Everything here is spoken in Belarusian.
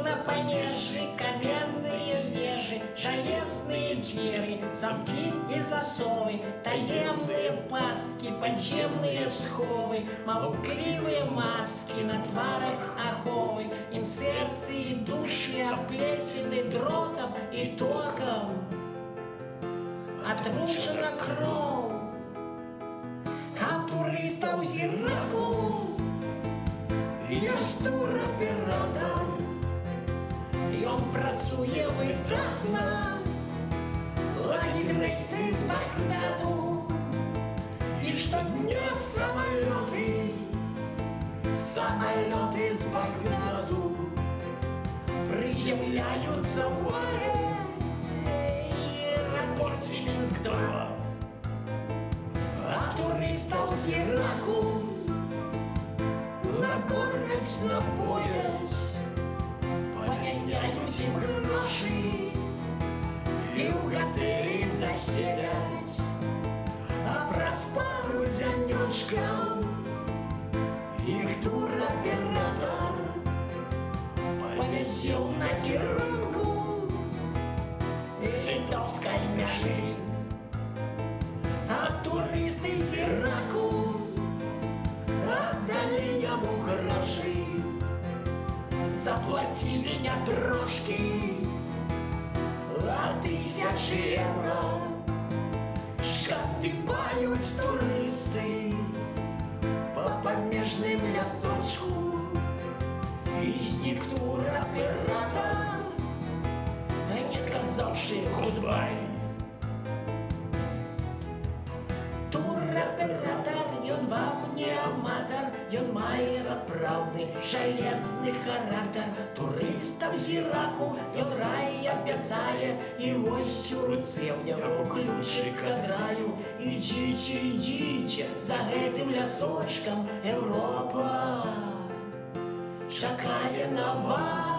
на помежи, каменные вежи, железные двери, замки и засовы, таемные пастки, подземные сховы, молчаливые маски на тварах аховы, им сердце и души оплетены дротом и током, отручена кровь. А туриста у зираку ёсць тураператор, ён працуе выдатна, ладзіць рэйсы з Багдату, і штодня самолеты з Багдату приземляются в аэропорте Минск-2. А туристов з Іраку накормлять на пояс, поміняють їм гроші і в готелі заселять. А праз пару днёчков их туроператор повезел на кірунку литовской мяжи. А туристы з Іраку отдали ему гроши, заплатили не трошки, а 1000 евро. Шкатыбают туристы по помежным лясочку, из них туроператор, не сказавший гудбай. Туроператор, ён вам не аматар, ён мае сапраўдны жалезны характар. Турыстам з Іраку ён рай абяцае, і вось у руцэ ў яго ключык ад раю. Ідзіце, ідзіце за гэтым лясочкам, Еўропа чакае на вас.